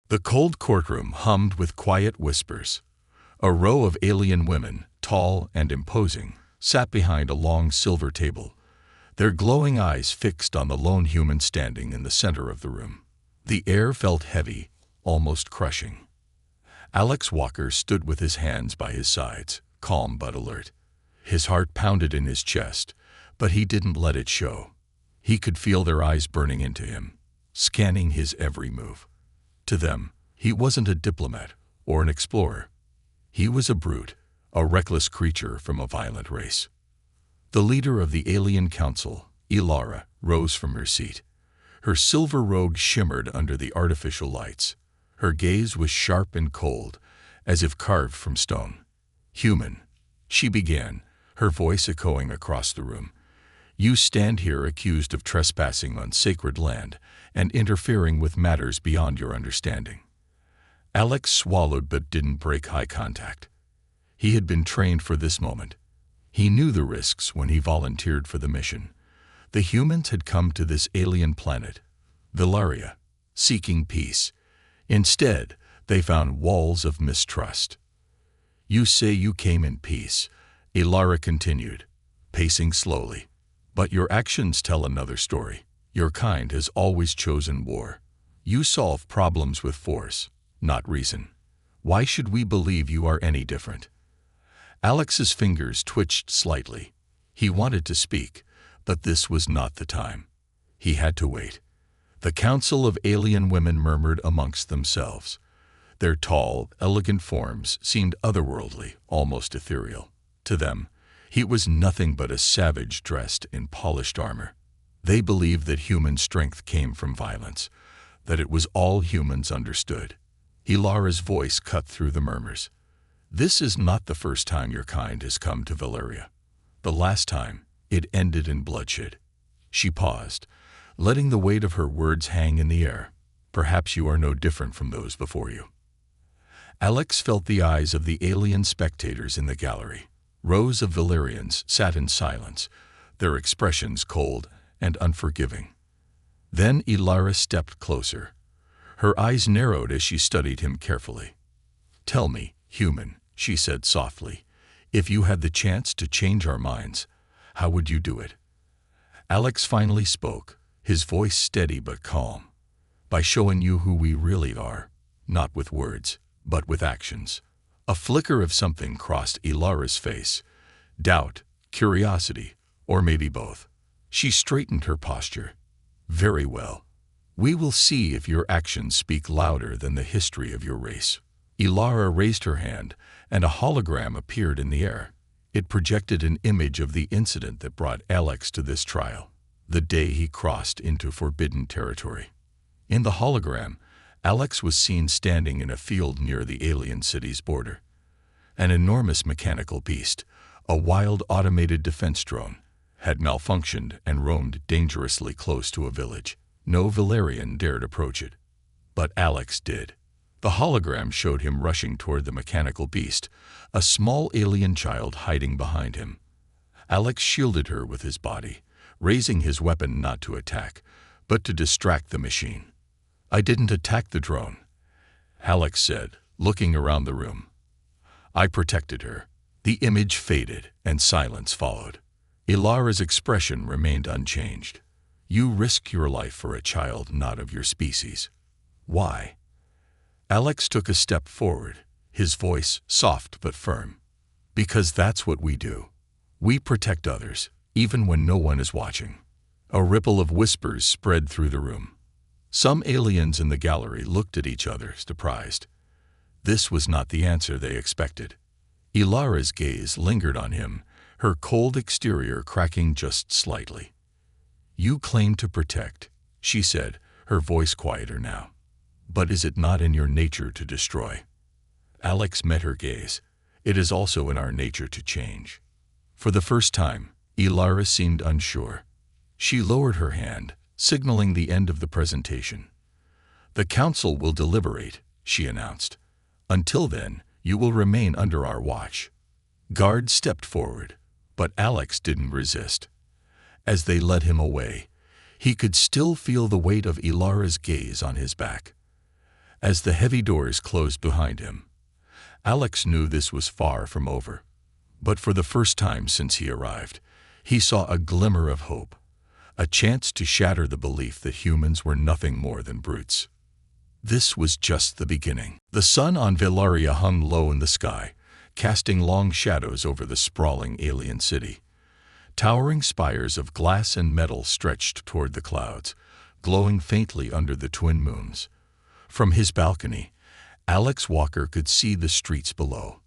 The cold courtroom hummed with quiet whispers. A row of alien women, tall and imposing, sat behind a long silver table, their glowing eyes fixed on the lone human standing in the center of the room. The air felt heavy, almost crushing. Alex Walker stood with his hands by his sides, calm but alert. His heart pounded in his chest, but he didn't let it show. He could feel their eyes burning into him, scanning his every move. To them, he wasn't a diplomat or an explorer. He was a brute, a reckless creature from a violent race. The leader of the Alien Council, Ilara, rose from her seat. Her silver robe shimmered under the artificial lights. Her gaze was sharp and cold, as if carved from stone. "Human," she began, her voice echoing across the room. "You stand here accused of trespassing on sacred land and interfering with matters beyond your understanding." Alex swallowed but didn't break eye contact. He had been trained for this moment. He knew the risks when he volunteered for the mission. The humans had come to this alien planet, Villaria, seeking peace. Instead, they found walls of mistrust. "You say you came in peace," Ilara continued, pacing slowly. "But your actions tell another story. Your kind has always chosen war. You solve problems with force, not reason. Why should we believe you are any different?" Alex's fingers twitched slightly. He wanted to speak, but this was not the time. He had to wait. The council of alien women murmured amongst themselves. Their tall, elegant forms seemed otherworldly, almost ethereal. To them, he was nothing but a savage dressed in polished armor. They believed that human strength came from violence, that it was all humans understood. Ilara's voice cut through the murmurs. "This is not the first time your kind has come to Valeria. The last time, it ended in bloodshed." She paused, letting the weight of her words hang in the air. "Perhaps you are no different from those before you." Alex felt the eyes of the alien spectators in the gallery. Rows of Valerians sat in silence, their expressions cold and unforgiving. Then Ilara stepped closer. Her eyes narrowed as she studied him carefully. "Tell me, human," she said softly, "if you had the chance to change our minds, how would you do it?" Alex finally spoke, his voice steady but calm. "By showing you who we really are, not with words, but with actions." A flicker of something crossed Ilara's face. Doubt, curiosity, or maybe both. She straightened her posture. "Very well. We will see if your actions speak louder than the history of your race." Ilara raised her hand, and a hologram appeared in the air. It projected an image of the incident that brought Alex to this trial, the day he crossed into forbidden territory. In the hologram, Alex was seen standing in a field near the alien city's border. An enormous mechanical beast, a wild automated defense drone, had malfunctioned and roamed dangerously close to a village. No Valerian dared approach it. But Alex did. The hologram showed him rushing toward the mechanical beast, a small alien child hiding behind him. Alex shielded her with his body, raising his weapon not to attack, but to distract the machine. "I didn't attack the drone," Alex said, looking around the room. "I protected her." The image faded, and silence followed. Ilara's expression remained unchanged. "You risk your life for a child not of your species. Why?" Alex took a step forward, his voice soft but firm. "Because that's what we do. We protect others, even when no one is watching." A ripple of whispers spread through the room. Some aliens in the gallery looked at each other, surprised. This was not the answer they expected. Ilara's gaze lingered on him, her cold exterior cracking just slightly. "You claim to protect," she said, her voice quieter now. "But is it not in your nature to destroy?" Alex met her gaze. "It is also in our nature to change." For the first time, Ilara seemed unsure. She lowered her hand, signaling the end of the presentation. "The council will deliberate," she announced. "Until then, you will remain under our watch." Guards stepped forward, but Alex didn't resist. As they led him away, he could still feel the weight of Ilara's gaze on his back. As the heavy doors closed behind him, Alex knew this was far from over. But for the first time since he arrived, he saw a glimmer of hope, a chance to shatter the belief that humans were nothing more than brutes. This was just the beginning. The sun on Velaria hung low in the sky, casting long shadows over the sprawling alien city. Towering spires of glass and metal stretched toward the clouds, glowing faintly under the twin moons. From his balcony, Alex Walker could see the streets below.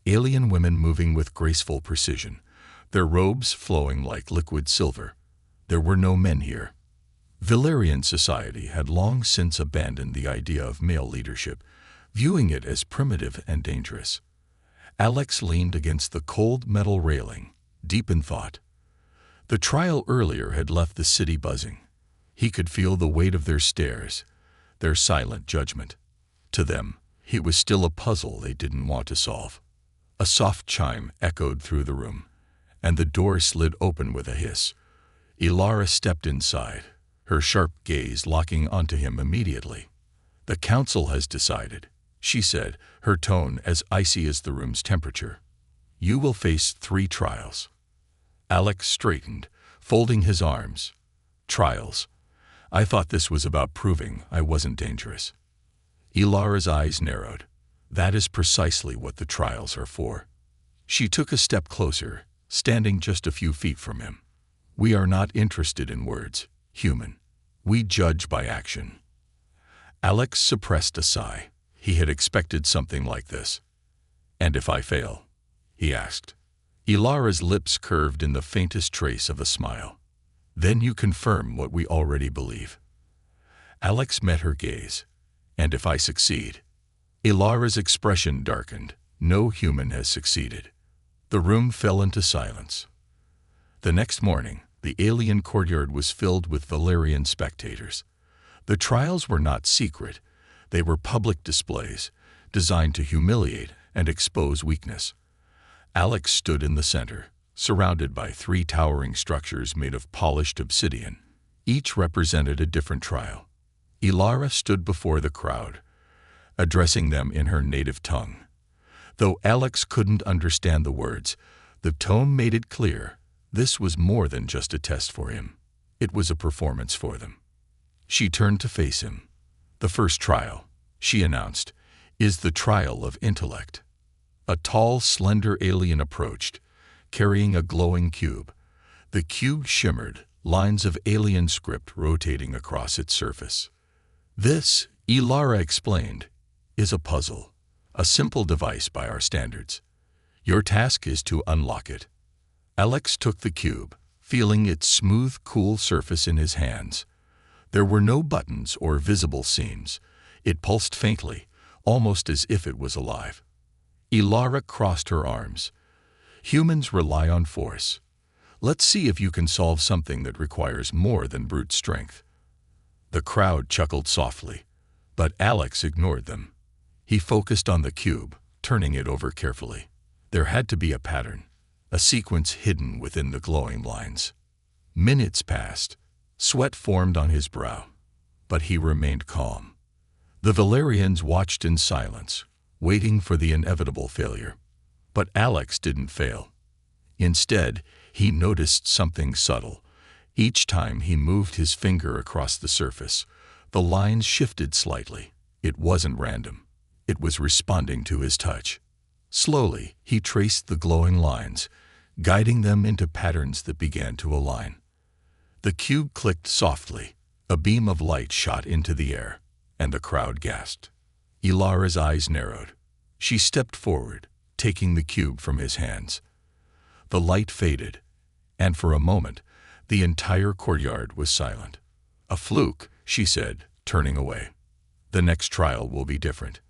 Alien women moving with graceful precision, their robes flowing like liquid silver. There were no men here. Valerian society had long since abandoned the idea of male leadership, viewing it as primitive and dangerous. Alex leaned against the cold metal railing, deep in thought. The trial earlier had left the city buzzing. He could feel the weight of their stares, their silent judgment. To them, it was still a puzzle they didn't want to solve. A soft chime echoed through the room, and the door slid open with a hiss. Ilara stepped inside, her sharp gaze locking onto him immediately. "The council has decided," she said, her tone as icy as the room's temperature. "You will face 3 trials." Alex straightened, folding his arms. "Trials? I thought this was about proving I wasn't dangerous." Ilara's eyes narrowed. "That is precisely what the trials are for." She took a step closer, standing just a few feet from him. "We are not interested in words, human. We judge by action." Alex suppressed a sigh. He had expected something like this. "And if I fail?" he asked. Ilara's lips curved in the faintest trace of a smile. "Then you confirm what we already believe." Alex met her gaze. "And if I succeed?" Ilara's expression darkened. "No human has succeeded." The room fell into silence. The next morning, the alien courtyard was filled with Valerian spectators. The trials were not secret. They were public displays, designed to humiliate and expose weakness. Alex stood in the center, surrounded by 3 towering structures made of polished obsidian. Each represented a different trial. Ilara stood before the crowd, addressing them in her native tongue. Though Alex couldn't understand the words, the tone made it clear this was more than just a test for him. It was a performance for them. She turned to face him. "The first trial," she announced, "is the trial of intellect." A tall, slender alien approached, carrying a glowing cube. The cube shimmered, lines of alien script rotating across its surface. "This," Ilara explained, "is a puzzle, a simple device by our standards. Your task is to unlock it." Alex took the cube, feeling its smooth, cool surface in his hands. There were no buttons or visible seams. It pulsed faintly, almost as if it was alive. Ilara crossed her arms. "Humans rely on force. Let's see if you can solve something that requires more than brute strength." The crowd chuckled softly, but Alex ignored them. He focused on the cube, turning it over carefully. There had to be a pattern, a sequence hidden within the glowing lines. Minutes passed. Sweat formed on his brow, but he remained calm. The Valerians watched in silence, waiting for the inevitable failure. But Alex didn't fail. Instead, he noticed something subtle. Each time he moved his finger across the surface, the lines shifted slightly. It wasn't random. It was responding to his touch. Slowly, he traced the glowing lines, guiding them into patterns that began to align. The cube clicked softly. A beam of light shot into the air, and the crowd gasped. Ilara's eyes narrowed. She stepped forward, taking the cube from his hands. The light faded, and for a moment, the entire courtyard was silent. "A fluke," she said, turning away. "The next trial will be different."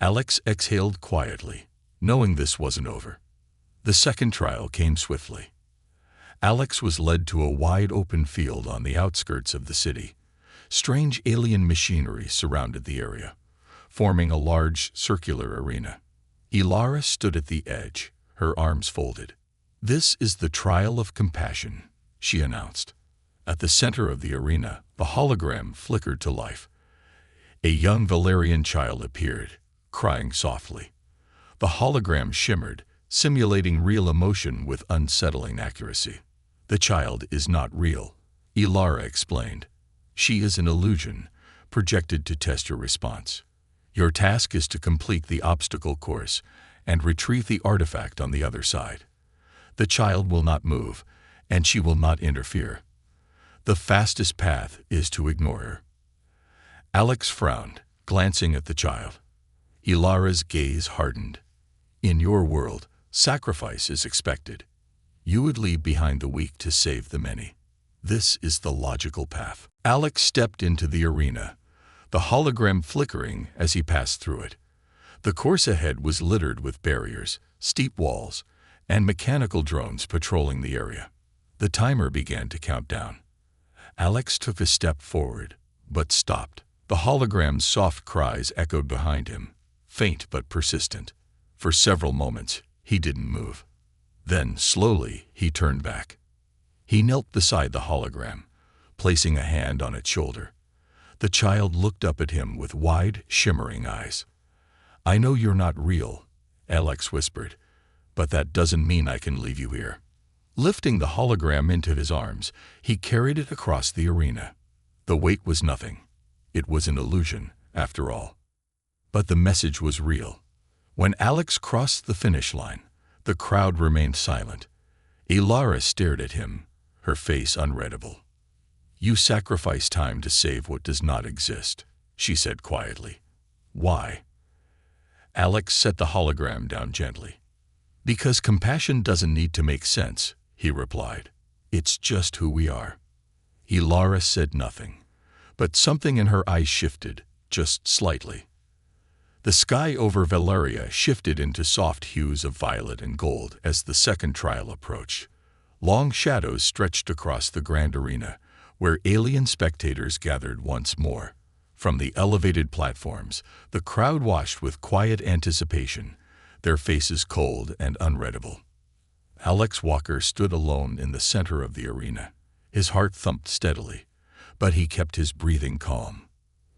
Alex exhaled quietly, knowing this wasn't over. The second trial came swiftly. Alex was led to a wide-open field on the outskirts of the city. Strange alien machinery surrounded the area, forming a large circular arena. Ilara stood at the edge, her arms folded. "This is the trial of compassion," she announced. At the center of the arena, the hologram flickered to life. A young Valerian child appeared, crying softly. The hologram shimmered, simulating real emotion with unsettling accuracy. "The child is not real," Ilara explained. "She is an illusion, projected to test your response. Your task is to complete the obstacle course and retrieve the artifact on the other side. The child will not move, and she will not interfere. The fastest path is to ignore her." Alex frowned, glancing at the child. Ilara's gaze hardened. "In your world, sacrifice is expected. You would leave behind the weak to save the many. This is the logical path." Alex stepped into the arena, the hologram flickering as he passed through it. The course ahead was littered with barriers, steep walls, and mechanical drones patrolling the area. The timer began to count down. Alex took a step forward, but stopped. The hologram's soft cries echoed behind him, faint but persistent. For several moments, he didn't move. Then, slowly, he turned back. He knelt beside the hologram, placing a hand on its shoulder. The child looked up at him with wide, shimmering eyes. "I know you're not real," Alex whispered, "but that doesn't mean I can leave you here." Lifting the hologram into his arms, he carried it across the arena. The weight was nothing. It was an illusion, after all. But the message was real. When Alex crossed the finish line, the crowd remained silent. Ilara stared at him, her face unreadable. "You sacrifice time to save what does not exist," she said quietly. "Why?" Alex set the hologram down gently. "Because compassion doesn't need to make sense," he replied. "It's just who we are." Ilara said nothing, but something in her eyes shifted, just slightly. The sky over Valeria shifted into soft hues of violet and gold as the second trial approached. Long shadows stretched across the grand arena, where alien spectators gathered once more. From the elevated platforms, the crowd watched with quiet anticipation, their faces cold and unreadable. Alex Walker stood alone in the center of the arena. His heart thumped steadily, but he kept his breathing calm.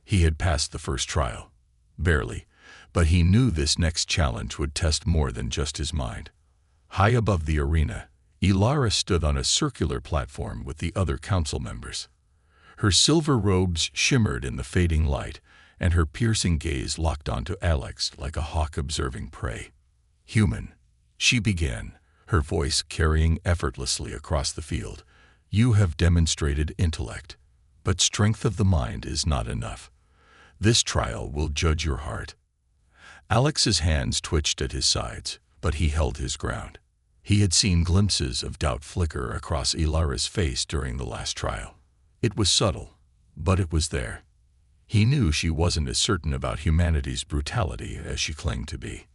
He had passed the first trial. Barely, but he knew this next challenge would test more than just his mind. High above the arena, Ilara stood on a circular platform with the other council members. Her silver robes shimmered in the fading light, and her piercing gaze locked onto Alex like a hawk observing prey. "Human," she began, her voice carrying effortlessly across the field, "you have demonstrated intellect, but strength of the mind is not enough. This trial will judge your heart." Alex's hands twitched at his sides, but he held his ground. He had seen glimpses of doubt flicker across Ilara's face during the last trial. It was subtle, but it was there. He knew she wasn't as certain about humanity's brutality as she claimed to be.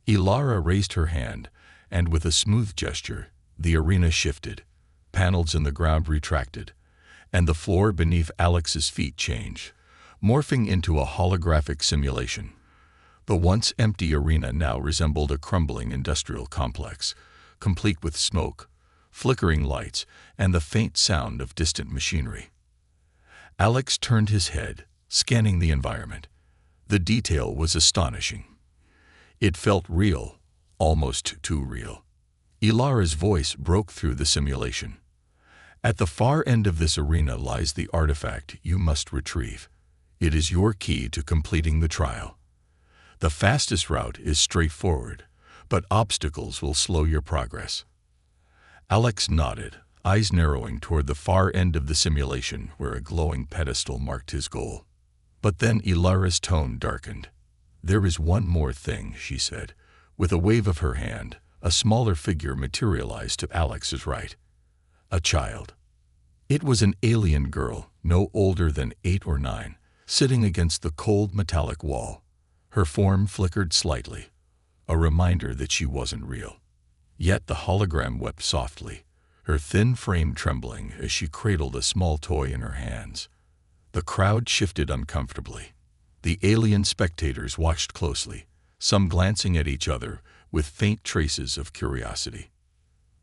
Ilara raised her hand, and with a smooth gesture, the arena shifted. Panels in the ground retracted, and the floor beneath Alex's feet changed, morphing into a holographic simulation. The once empty arena now resembled a crumbling industrial complex, complete with smoke, flickering lights, and the faint sound of distant machinery. Alex turned his head, scanning the environment. The detail was astonishing. It felt real, almost too real. Ilara's voice broke through the simulation. "At the far end of this arena lies the artifact you must retrieve. It is your key to completing the trial. The fastest route is straightforward, but obstacles will slow your progress." Alex nodded, eyes narrowing toward the far end of the simulation where a glowing pedestal marked his goal. But then Ilara's tone darkened. "There is one more thing," she said. With a wave of her hand, a smaller figure materialized to Alex's right. A child. It was an alien girl, no older than 8 or 9, sitting against the cold metallic wall. Her form flickered slightly, a reminder that she wasn't real. Yet the hologram wept softly, her thin frame trembling as she cradled a small toy in her hands. The crowd shifted uncomfortably. The alien spectators watched closely, some glancing at each other with faint traces of curiosity.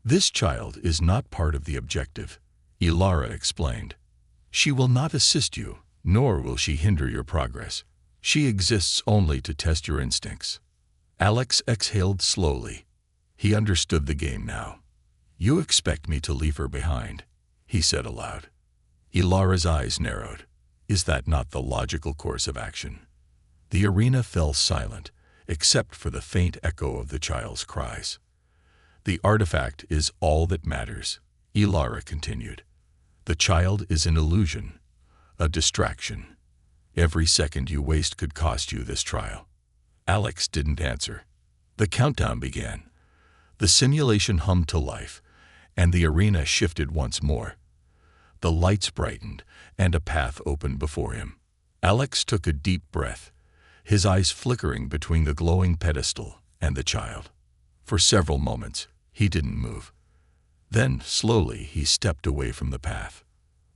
"This child is not part of the objective," Ilara explained. "She will not assist you, nor will she hinder your progress. She exists only to test your instincts. Alex exhaled slowly. He understood the game now. You expect me to leave her behind, he said aloud. Ilara's eyes narrowed. Is that not the logical course of action? The arena fell silent, except for the faint echo of the child's cries. The artifact is all that matters, Ilara continued. The child is an illusion, a distraction. Every second you waste could cost you this trial. Alex didn't answer. The countdown began. The simulation hummed to life, and the arena shifted once more. The lights brightened, and a path opened before him. Alex took a deep breath, his eyes flickering between the glowing pedestal and the child. For several moments, he didn't move. Then, slowly, he stepped away from the path.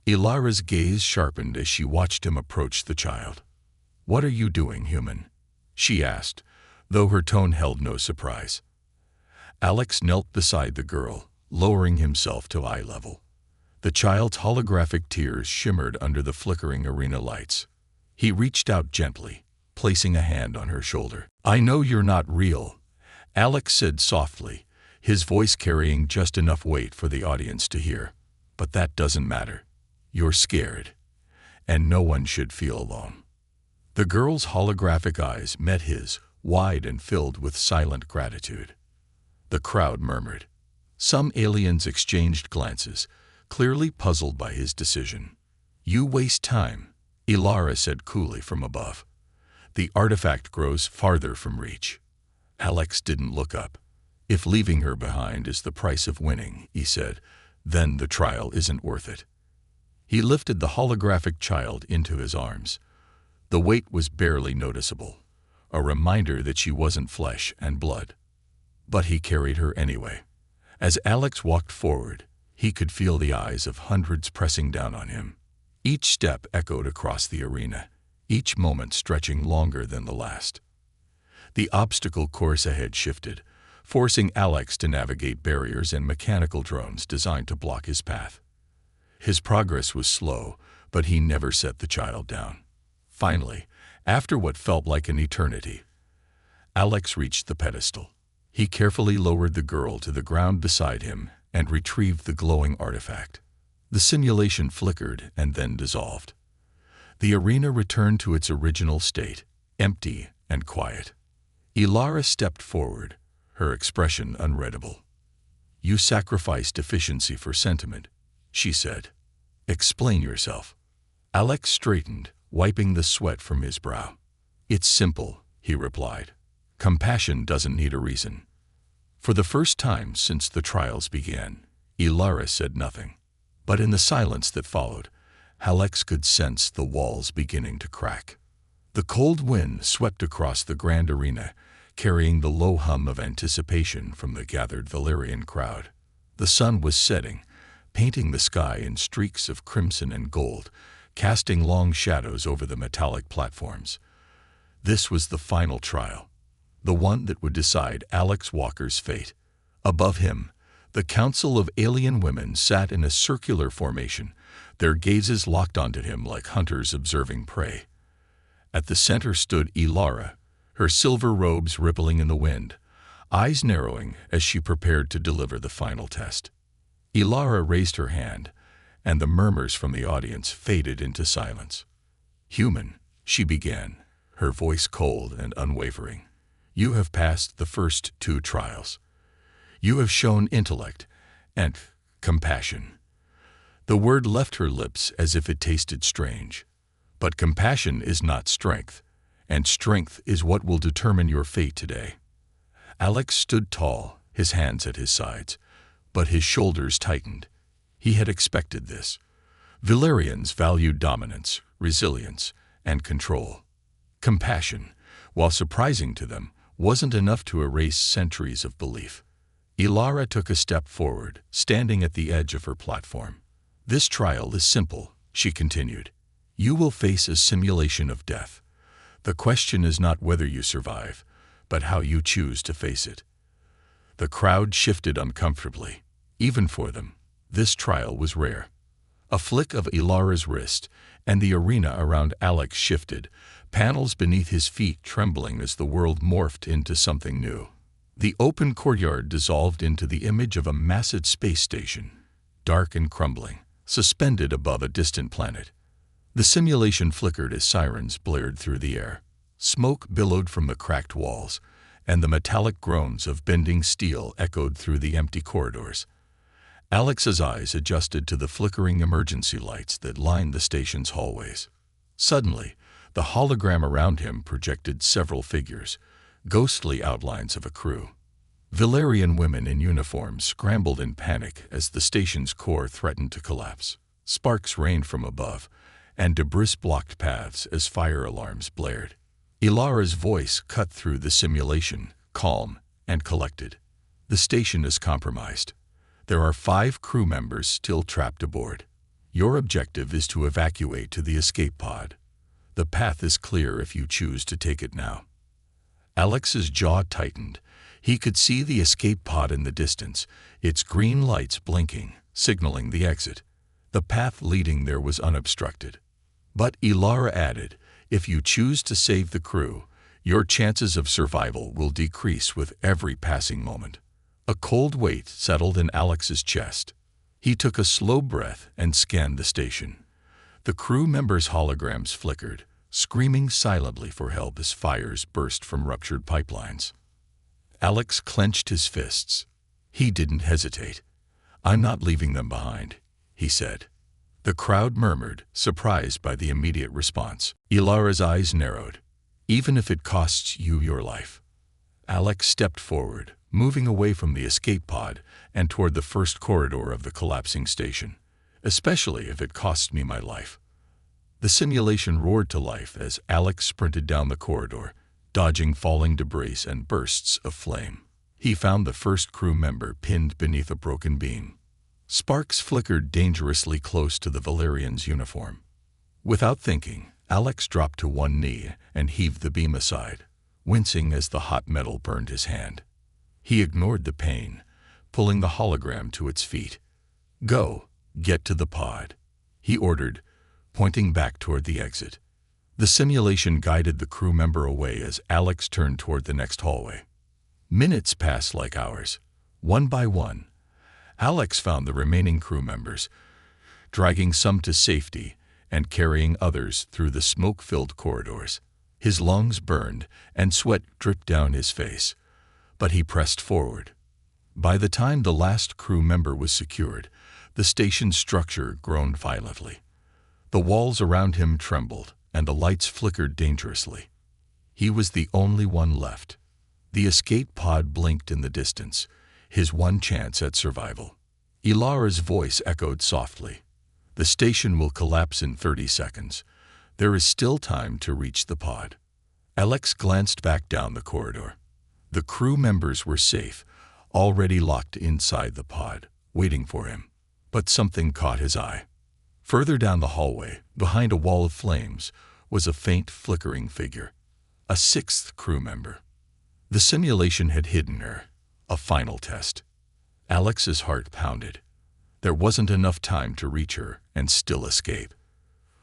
Ilara's gaze sharpened as she watched him approach the child. "What are you doing, human?" she asked, though her tone held no surprise. Alex knelt beside the girl, lowering himself to eye level. The child's holographic tears shimmered under the flickering arena lights. He reached out gently, placing a hand on her shoulder. "I know you're not real," Alex said softly, his voice carrying just enough weight for the audience to hear. "But that doesn't matter. You're scared, and no one should feel alone." The girl's holographic eyes met his, wide and filled with silent gratitude. The crowd murmured. Some aliens exchanged glances, clearly puzzled by his decision. "You waste time," Ilara said coolly from above. "The artifact grows farther from reach." Alex didn't look up. "If leaving her behind is the price of winning," he said, "then the trial isn't worth it." He lifted the holographic child into his arms. The weight was barely noticeable, a reminder that she wasn't flesh and blood. But he carried her anyway. As Alex walked forward, he could feel the eyes of hundreds pressing down on him. Each step echoed across the arena, each moment stretching longer than the last. The obstacle course ahead shifted, forcing Alex to navigate barriers and mechanical drones designed to block his path. His progress was slow, but he never set the child down. Finally, after what felt like an eternity, Alex reached the pedestal. He carefully lowered the girl to the ground beside him and retrieved the glowing artifact. The simulation flickered and then dissolved. The arena returned to its original state, empty and quiet. Ilara stepped forward, her expression unreadable. "You sacrificed efficiency for sentiment," she said. "Explain yourself." Alex straightened, wiping the sweat from his brow. "It's simple," he replied. "Compassion doesn't need a reason." For the first time since the trials began, Ilara said nothing. But in the silence that followed, Alex could sense the walls beginning to crack. The cold wind swept across the grand arena, carrying the low hum of anticipation from the gathered Valyrian crowd. The sun was setting, painting the sky in streaks of crimson and gold, casting long shadows over the metallic platforms. This was the final trial, the one that would decide Alex Walker's fate. Above him, the Council of Alien Women sat in a circular formation, their gazes locked onto him like hunters observing prey. At the center stood Ilara, her silver robes rippling in the wind, eyes narrowing as she prepared to deliver the final test. Ilara raised her hand, and the murmurs from the audience faded into silence. "Human," she began, her voice cold and unwavering. "You have passed the first 2 trials. You have shown intellect and compassion." The word left her lips as if it tasted strange. But compassion is not strength, and strength is what will determine your fate today. Alex stood tall, his hands at his sides, but his shoulders tightened. He had expected this. Valyrians valued dominance, resilience, and control. Compassion, while surprising to them, wasn't enough to erase centuries of belief. Ilara took a step forward, standing at the edge of her platform. "This trial is simple," she continued. "You will face a simulation of death. The question is not whether you survive, but how you choose to face it." The crowd shifted uncomfortably. Even for them, this trial was rare. A flick of Ilara's wrist, and the arena around Alex shifted, panels beneath his feet trembling as the world morphed into something new. The open courtyard dissolved into the image of a massive space station, dark and crumbling, suspended above a distant planet. The simulation flickered as sirens blared through the air. Smoke billowed from the cracked walls, and the metallic groans of bending steel echoed through the empty corridors. Alex's eyes adjusted to the flickering emergency lights that lined the station's hallways. Suddenly, the hologram around him projected several figures, ghostly outlines of a crew. Valerian women in uniform scrambled in panic as the station's core threatened to collapse. Sparks rained from above, and debris blocked paths as fire alarms blared. Ilara's voice cut through the simulation, calm and collected. The station is compromised. There are 5 crew members still trapped aboard. Your objective is to evacuate to the escape pod. The path is clear if you choose to take it now. Alex's jaw tightened. He could see the escape pod in the distance, its green lights blinking, signaling the exit. The path leading there was unobstructed. But Ilara added, if you choose to save the crew, your chances of survival will decrease with every passing moment. A cold weight settled in Alex's chest. He took a slow breath and scanned the station. The crew members' holograms flickered, screaming silently for help as fires burst from ruptured pipelines. Alex clenched his fists. He didn't hesitate. I'm not leaving them behind, he said. The crowd murmured, surprised by the immediate response. Ilara's eyes narrowed. Even if it costs you your life. Alex stepped forward, moving away from the escape pod and toward the first corridor of the collapsing station. Especially if it costs me my life. The simulation roared to life as Alex sprinted down the corridor, dodging falling debris and bursts of flame. He found the first crew member pinned beneath a broken beam. Sparks flickered dangerously close to the Valerian's uniform. Without thinking, Alex dropped to one knee and heaved the beam aside, wincing as the hot metal burned his hand. He ignored the pain, pulling the hologram to its feet. Go, get to the pod, he ordered, pointing back toward the exit. The simulation guided the crew member away as Alex turned toward the next hallway. Minutes passed like hours. One by one, Alex found the remaining crew members, dragging some to safety and carrying others through the smoke-filled corridors. His lungs burned and sweat dripped down his face, but he pressed forward. By the time the last crew member was secured, the station's structure groaned violently. The walls around him trembled, and the lights flickered dangerously. He was the only one left. The escape pod blinked in the distance, his one chance at survival. Ilara's voice echoed softly. The station will collapse in 30 seconds. There is still time to reach the pod. Alex glanced back down the corridor. The crew members were safe, already locked inside the pod, waiting for him. But something caught his eye. Further down the hallway, behind a wall of flames, was a faint flickering figure. A 6th crew member. The simulation had hidden her. A final test. Alex's heart pounded. There wasn't enough time to reach her and still escape.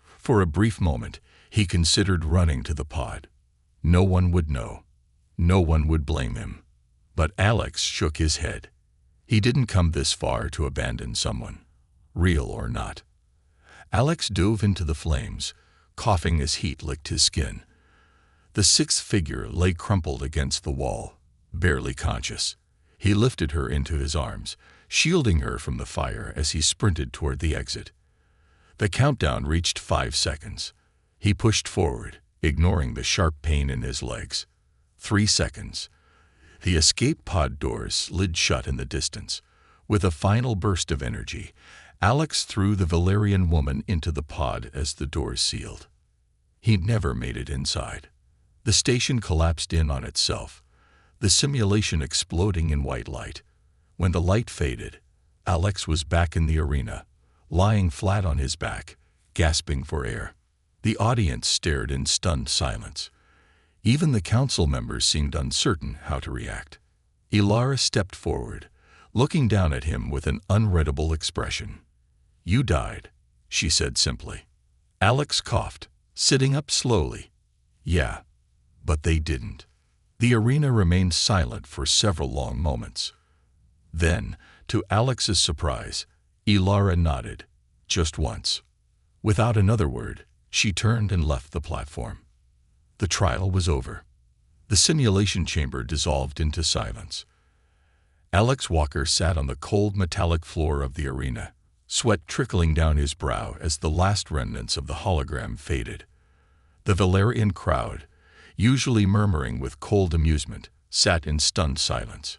For a brief moment, he considered running to the pod. No one would know. No one would blame him. But Alex shook his head. He didn't come this far to abandon someone, real or not. Alex dove into the flames, coughing as heat licked his skin. The 6th figure lay crumpled against the wall, barely conscious. He lifted her into his arms, shielding her from the fire as he sprinted toward the exit. The countdown reached 5 seconds. He pushed forward, ignoring the sharp pain in his legs. 3 seconds. The escape pod doors slid shut in the distance. With a final burst of energy, Alex threw the Valerian woman into the pod as the doors sealed. He never made it inside. The station collapsed in on itself, the simulation exploding in white light. When the light faded, Alex was back in the arena, lying flat on his back, gasping for air. The audience stared in stunned silence. Even the council members seemed uncertain how to react. Ilara stepped forward, looking down at him with an unreadable expression. "You died," she said simply. Alex coughed, sitting up slowly. Yeah, but they didn't. The arena remained silent for several long moments. Then, to Alex's surprise, Ilara nodded, just once. Without another word, she turned and left the platform. The trial was over. The simulation chamber dissolved into silence. Alex Walker sat on the cold metallic floor of the arena, sweat trickling down his brow as the last remnants of the hologram faded. The Valerian crowd, usually murmuring with cold amusement, sat in stunned silence.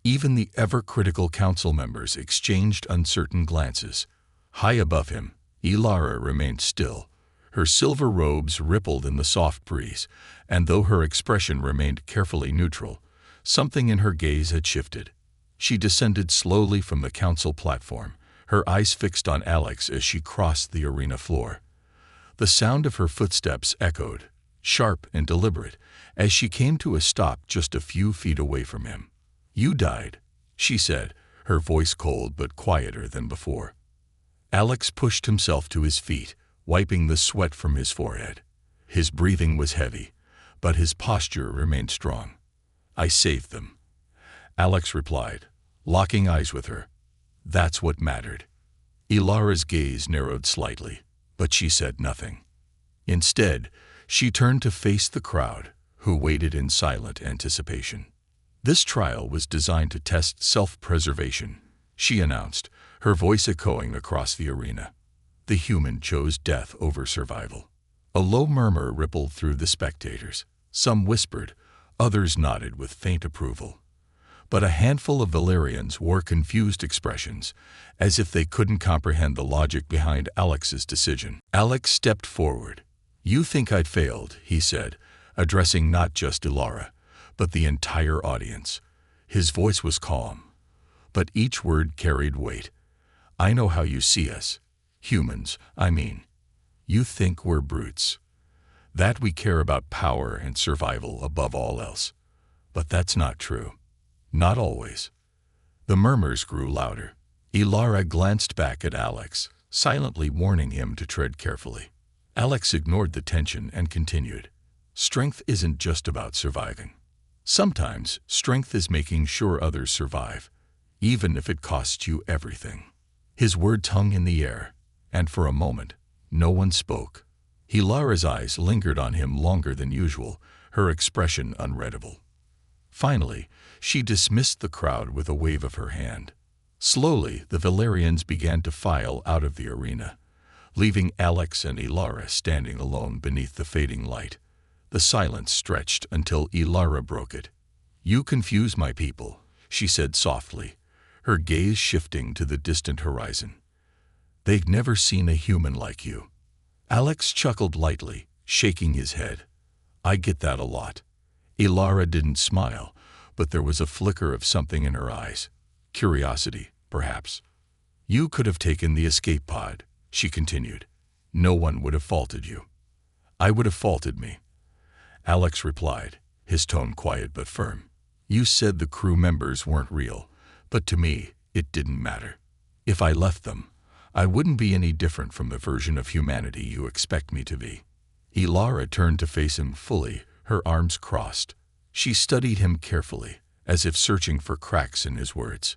Even the ever-critical council members exchanged uncertain glances. High above him, Ilara remained still. Her silver robes rippled in the soft breeze, and though her expression remained carefully neutral, something in her gaze had shifted. She descended slowly from the council platform, her eyes fixed on Alex as she crossed the arena floor. The sound of her footsteps echoed, sharp and deliberate, as she came to a stop just a few feet away from him. "You died," she said, her voice cold but quieter than before. Alex pushed himself to his feet, wiping the sweat from his forehead. His breathing was heavy, but his posture remained strong. "I saved them," Alex replied, locking eyes with her. That's what mattered. Ilara's gaze narrowed slightly, but she said nothing. Instead, she turned to face the crowd, who waited in silent anticipation. "This trial was designed to test self-preservation," she announced, her voice echoing across the arena. "The human chose death over survival." A low murmur rippled through the spectators. Some whispered, others nodded with faint approval. But a handful of Valerians wore confused expressions, as if they couldn't comprehend the logic behind Alex's decision. Alex stepped forward. "You think I'd failed," he said, addressing not just Ilara, but the entire audience. His voice was calm, but each word carried weight. "I know how you see us. Humans, I mean. You think we're brutes. That we care about power and survival above all else. But that's not true. Not always." The murmurs grew louder. Ilara glanced back at Alex, silently warning him to tread carefully. Alex ignored the tension and continued. "Strength isn't just about surviving. Sometimes strength is making sure others survive, even if it costs you everything." His words hung in the air, and for a moment, no one spoke. Ilara's eyes lingered on him longer than usual, her expression unreadable. Finally, she dismissed the crowd with a wave of her hand. Slowly, the Valerians began to file out of the arena, leaving Alex and Ilara standing alone beneath the fading light. The silence stretched until Ilara broke it. "You confuse my people," she said softly, her gaze shifting to the distant horizon. "They've never seen a human like you." Alex chuckled lightly, shaking his head. "I get that a lot." Ilara didn't smile, but there was a flicker of something in her eyes. Curiosity, perhaps. "You could have taken the escape pod," she continued. "No one would have faulted you." "I would have faulted me," Alex replied, his tone quiet but firm. "You said the crew members weren't real, but to me, it didn't matter. If I left them, I wouldn't be any different from the version of humanity you expect me to be." Ilara turned to face him fully, her arms crossed. She studied him carefully, as if searching for cracks in his words.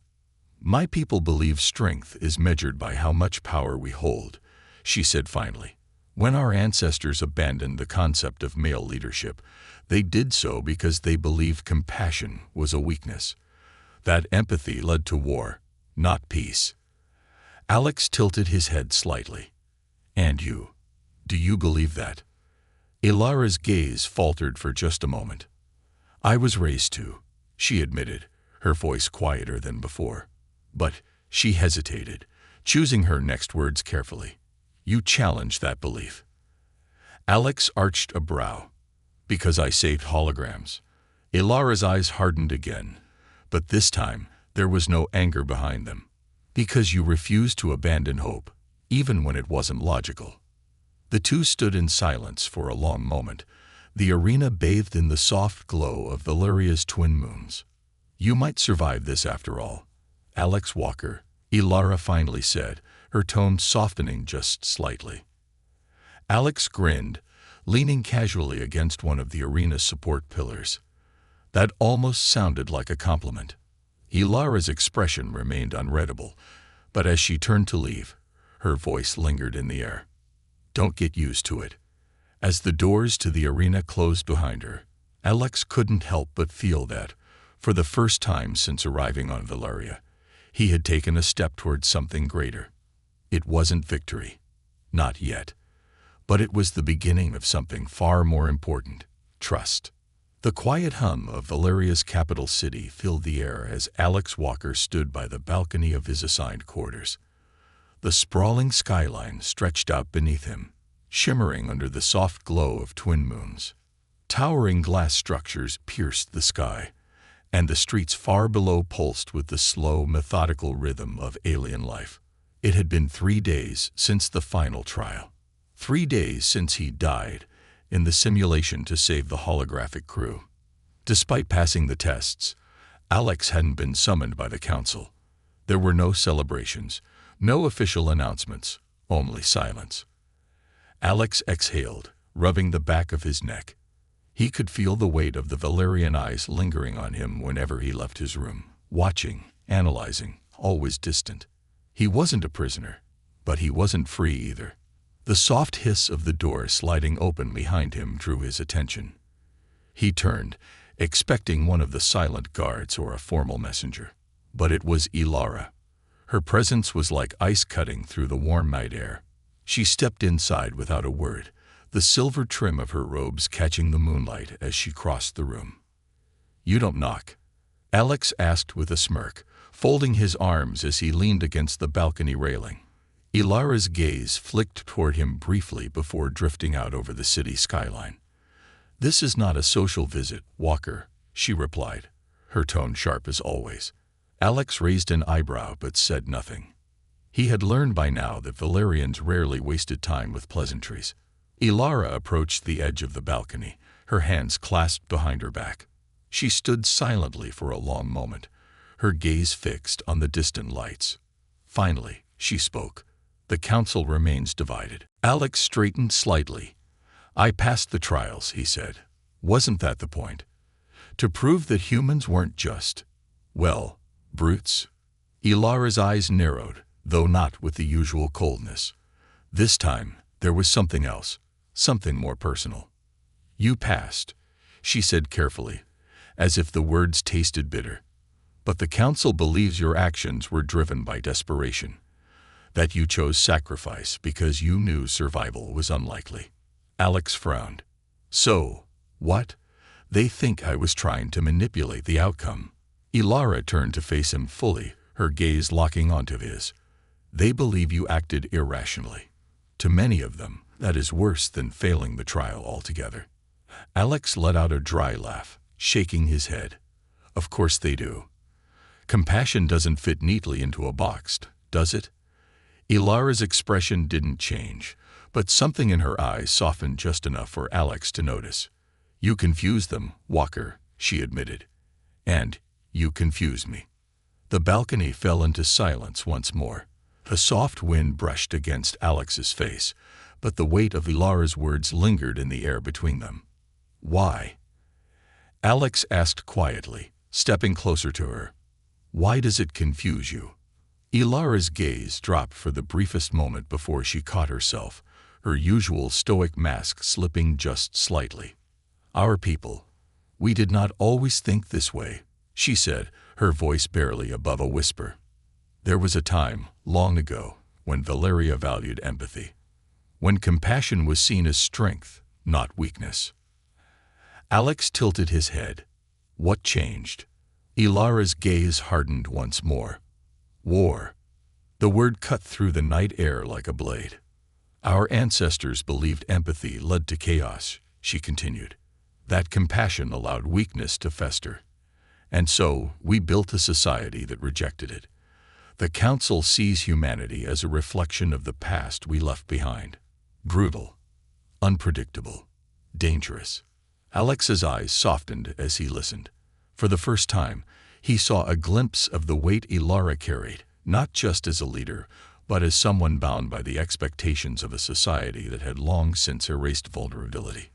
"My people believe strength is measured by how much power we hold," she said finally. "When our ancestors abandoned the concept of male leadership, they did so because they believed compassion was a weakness. That empathy led to war, not peace." Alex tilted his head slightly. "And you? Do you believe that?" Ilara's gaze faltered for just a moment. "I was raised to," she admitted, her voice quieter than before. But she hesitated, choosing her next words carefully. "You challenge that belief." Alex arched a brow. "Because I saved holograms." Ilara's eyes hardened again, but this time there was no anger behind them. "Because you refused to abandon hope, even when it wasn't logical." The two stood in silence for a long moment, the arena bathed in the soft glow of Valeria's twin moons. "You might survive this after all, Alex Walker," Ilara finally said, her tone softening just slightly. Alex grinned, leaning casually against one of the arena's support pillars. That almost sounded like a compliment. Ilara's expression remained unreadable, but as she turned to leave, her voice lingered in the air. "Don't get used to it." As the doors to the arena closed behind her, Alex couldn't help but feel that, for the first time since arriving on Valeria, he had taken a step towards something greater. It wasn't victory. Not yet. But it was the beginning of something far more important: trust. The quiet hum of Valeria's capital city filled the air as Alex Walker stood by the balcony of his assigned quarters. The sprawling skyline stretched out beneath him, shimmering under the soft glow of twin moons. Towering glass structures pierced the sky, and the streets far below pulsed with the slow, methodical rhythm of alien life. It had been 3 days since the final trial. 3 days since he died in the simulation to save the holographic crew. Despite passing the tests, Alex hadn't been summoned by the council. There were no celebrations, no official announcements, only silence. Alex exhaled, rubbing the back of his neck. He could feel the weight of the Valerian eyes lingering on him whenever he left his room, watching, analyzing, always distant. He wasn't a prisoner, but he wasn't free either. The soft hiss of the door sliding open behind him drew his attention. He turned, expecting one of the silent guards or a formal messenger. But it was Ilara. Her presence was like ice cutting through the warm night air. She stepped inside without a word, the silver trim of her robes catching the moonlight as she crossed the room. "You don't knock?" Alex asked with a smirk, folding his arms as he leaned against the balcony railing. Ilara's gaze flicked toward him briefly before drifting out over the city skyline. "This is not a social visit, Walker," she replied, her tone sharp as always. Alex raised an eyebrow but said nothing. He had learned by now that Valerians rarely wasted time with pleasantries. Ilara approached the edge of the balcony, her hands clasped behind her back. She stood silently for a long moment, her gaze fixed on the distant lights. Finally, she spoke. "The council remains divided." Alex straightened slightly. "I passed the trials," he said. "Wasn't that the point? To prove that humans weren't just, well, brutes?" Ilara's eyes narrowed, though not with the usual coldness. This time, there was something else, something more personal. "You passed," she said carefully, as if the words tasted bitter. "But the council believes your actions were driven by desperation, that you chose sacrifice because you knew survival was unlikely." Alex frowned. "So, what? They think I was trying to manipulate the outcome." Ilara turned to face him fully, her gaze locking onto his. "They believe you acted irrationally. To many of them, that is worse than failing the trial altogether." Alex let out a dry laugh, shaking his head. "Of course they do. Compassion doesn't fit neatly into a box, does it?" Ilara's expression didn't change, but something in her eyes softened just enough for Alex to notice. "You confuse them, Walker," she admitted. "And you confuse me." The balcony fell into silence once more. A soft wind brushed against Alex's face, but the weight of Ilara's words lingered in the air between them. "Why?" Alex asked quietly, stepping closer to her. "Why does it confuse you?" Ilara's gaze dropped for the briefest moment before she caught herself, her usual stoic mask slipping just slightly. "Our people, we did not always think this way," she said, her voice barely above a whisper. "There was a time, long ago, when Valeria valued empathy, when compassion was seen as strength, not weakness." Alex tilted his head. What changed? Ilara's gaze hardened once more. "War." The word cut through the night air like a blade. "Our ancestors believed empathy led to chaos," she continued. "That compassion allowed weakness to fester. And so, we built a society that rejected it. The council sees humanity as a reflection of the past we left behind. Brutal, unpredictable, dangerous." Alex's eyes softened as he listened. For the first time, he saw a glimpse of the weight Ilara carried, not just as a leader, but as someone bound by the expectations of a society that had long since erased vulnerability.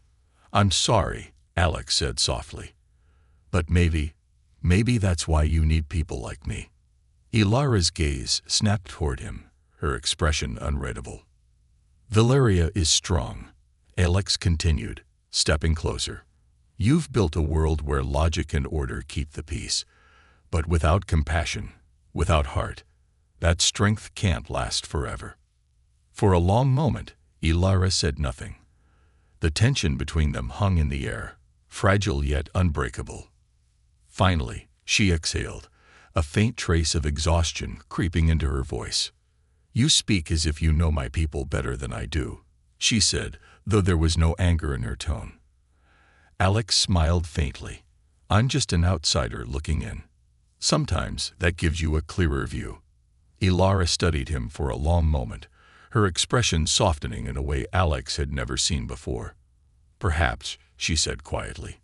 "I'm sorry," Alex said softly. "But maybe that's why you need people like me." Ilara's gaze snapped toward him, her expression unreadable. "Valeria is strong," Alex continued, stepping closer. "You've built a world where logic and order keep the peace. But without compassion, without heart, that strength can't last forever." For a long moment, Ilara said nothing. The tension between them hung in the air, fragile yet unbreakable. Finally, she exhaled, a faint trace of exhaustion creeping into her voice. "You speak as if you know my people better than I do," she said, though there was no anger in her tone. Alex smiled faintly. "I'm just an outsider looking in. Sometimes that gives you a clearer view." Ilara studied him for a long moment, her expression softening in a way Alex had never seen before. "Perhaps," she said quietly.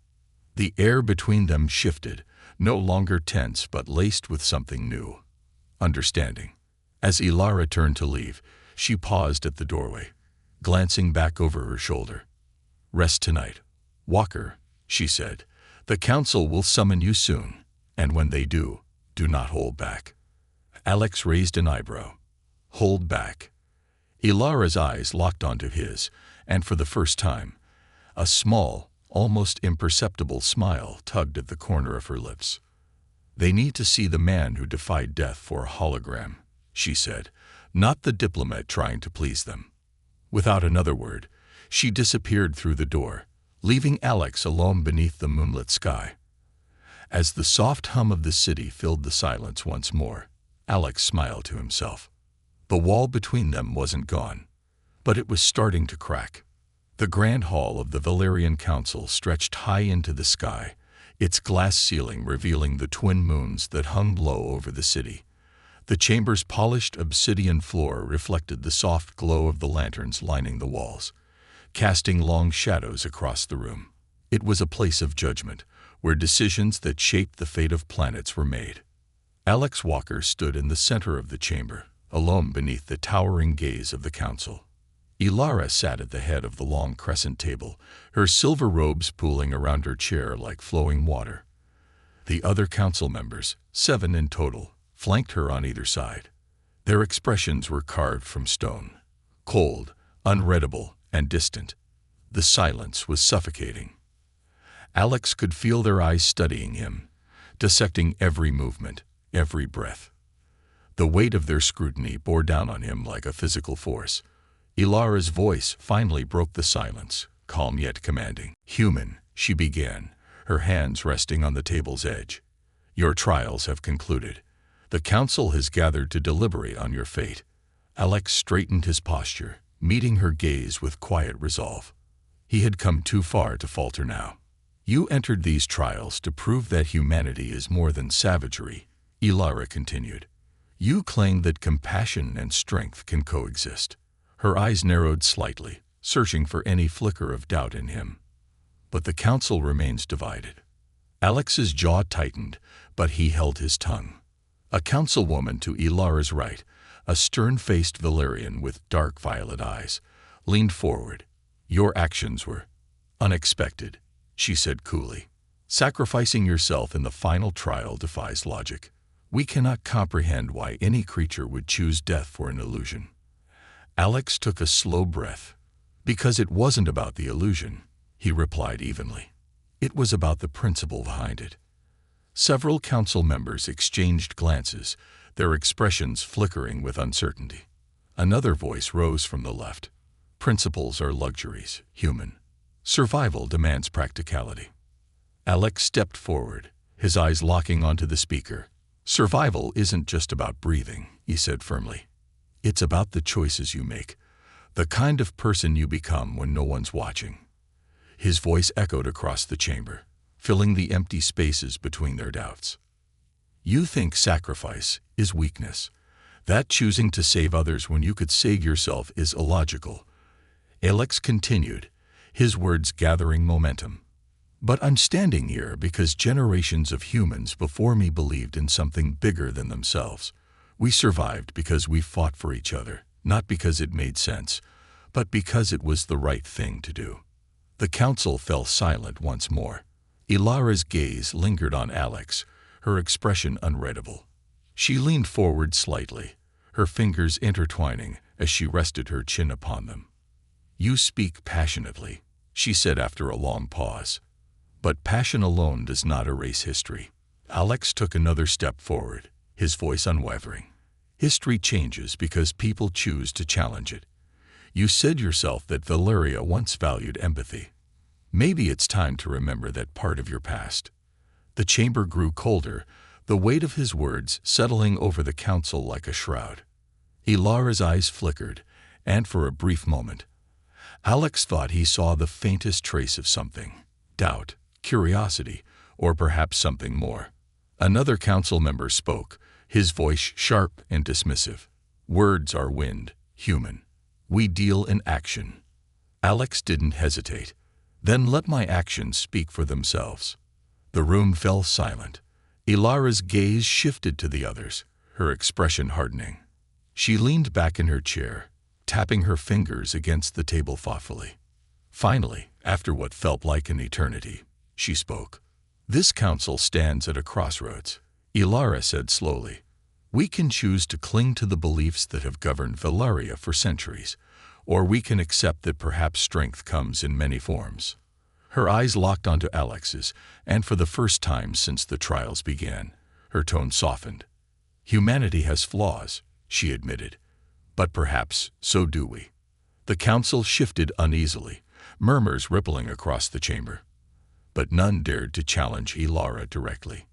The air between them shifted, no longer tense but laced with something new. Understanding. As Ilara turned to leave, she paused at the doorway, glancing back over her shoulder. "Rest tonight, Walker," she said. "The council will summon you soon, and when they do not hold back." Alex raised an eyebrow. "Hold back?" Ilara's eyes locked onto his, and for the first time, a small, almost imperceptible smile tugged at the corner of her lips. "They need to see the man who defied death for a hologram," she said, "not the diplomat trying to please them." Without another word, she disappeared through the door, leaving Alex alone beneath the moonlit sky. As the soft hum of the city filled the silence once more, Alex smiled to himself. The wall between them wasn't gone, but it was starting to crack. The grand hall of the Valerian Council stretched high into the sky, its glass ceiling revealing the twin moons that hung low over the city. The chamber's polished obsidian floor reflected the soft glow of the lanterns lining the walls, casting long shadows across the room. It was a place of judgment, where decisions that shaped the fate of planets were made. Alex Walker stood in the center of the chamber, alone beneath the towering gaze of the council. Ilara sat at the head of the long crescent table, her silver robes pooling around her chair like flowing water. The other council members, 7 in total, flanked her on either side. Their expressions were carved from stone, cold, unreadable, and distant. The silence was suffocating. Alex could feel their eyes studying him, dissecting every movement, every breath. The weight of their scrutiny bore down on him like a physical force. Ilara's voice finally broke the silence, calm yet commanding. "Human," she began, her hands resting on the table's edge. "Your trials have concluded. The council has gathered to deliberate on your fate." Alex straightened his posture, meeting her gaze with quiet resolve. He had come too far to falter now. "You entered these trials to prove that humanity is more than savagery," Ilara continued. "You claim that compassion and strength can coexist." Her eyes narrowed slightly, searching for any flicker of doubt in him. "But the council remains divided." Alex's jaw tightened, but he held his tongue. A councilwoman to Ilara's right, a stern-faced Valerian with dark violet eyes, leaned forward. "Your actions were unexpected," she said coolly. "Sacrificing yourself in the final trial defies logic. We cannot comprehend why any creature would choose death for an illusion." Alex took a slow breath. "Because it wasn't about the illusion," he replied evenly. "It was about the principle behind it." Several council members exchanged glances, their expressions flickering with uncertainty. Another voice rose from the left. "Principles are luxuries, human. Survival demands practicality." Alex stepped forward, his eyes locking onto the speaker. "Survival isn't just about breathing," he said firmly. "It's about the choices you make, the kind of person you become when no one's watching." His voice echoed across the chamber, filling the empty spaces between their doubts. "You think sacrifice is weakness, that choosing to save others when you could save yourself is illogical," Alex continued, his words gathering momentum. "But I'm standing here because generations of humans before me believed in something bigger than themselves. We survived because we fought for each other, not because it made sense, but because it was the right thing to do. The council fell silent once more. Ilara's gaze lingered on Alex, her expression unreadable. She leaned forward slightly, her fingers intertwining as she rested her chin upon them. "You speak passionately," she said after a long pause. "But passion alone does not erase history." Alex took another step forward, his voice unwavering. "History changes because people choose to challenge it. You said yourself that Valeria once valued empathy. Maybe it's time to remember that part of your past." The chamber grew colder, the weight of his words settling over the council like a shroud. Ilara's eyes flickered, and for a brief moment, Alex thought he saw the faintest trace of something: doubt, curiosity, or perhaps something more. Another council member spoke, his voice sharp and dismissive. "Words are wind, human. We deal in action." Alex didn't hesitate. "Then let my actions speak for themselves." The room fell silent. Ilara's gaze shifted to the others, her expression hardening. She leaned back in her chair, tapping her fingers against the table thoughtfully. Finally, after what felt like an eternity, she spoke. "This council stands at a crossroads," Ilara said slowly. "We can choose to cling to the beliefs that have governed Valeria for centuries, or we can accept that perhaps strength comes in many forms." Her eyes locked onto Alex's, and for the first time since the trials began, her tone softened. "Humanity has flaws," she admitted, "but perhaps so do we." The council shifted uneasily, murmurs rippling across the chamber. But none dared to challenge Ilara directly.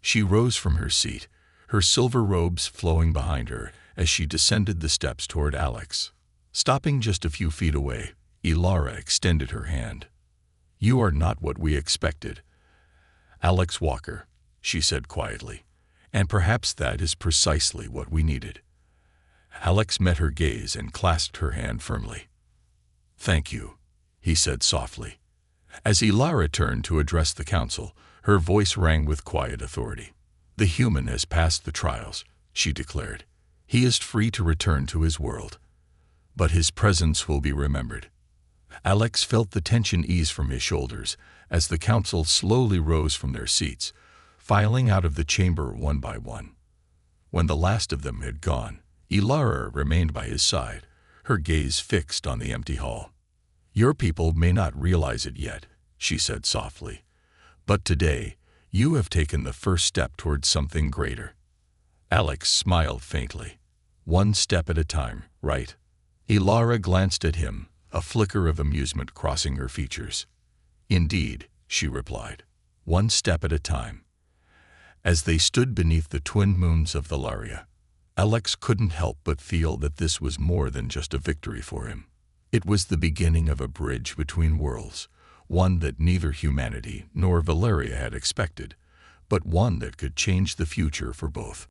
She rose from her seat, her silver robes flowing behind her as she descended the steps toward Alex. Stopping just a few feet away, Ilara extended her hand. "You are not what we expected, Alex Walker," she said quietly, "and perhaps that is precisely what we needed." Alex met her gaze and clasped her hand firmly. "Thank you," he said softly. As Ilara turned to address the council, her voice rang with quiet authority. "The human has passed the trials," she declared. "He is free to return to his world. But his presence will be remembered." Alex felt the tension ease from his shoulders as the council slowly rose from their seats, filing out of the chamber one by one. When the last of them had gone, Ilara remained by his side, her gaze fixed on the empty hall. "Your people may not realize it yet," she said softly, "but today you have taken the first step towards something greater." Alex smiled faintly. "One step at a time, right?" Ilara glanced at him, a flicker of amusement crossing her features. "Indeed," she replied, "one step at a time." As they stood beneath the twin moons of Valeria, Alex couldn't help but feel that this was more than just a victory for him. It was the beginning of a bridge between worlds, one that neither humanity nor Valeria had expected, but one that could change the future for both.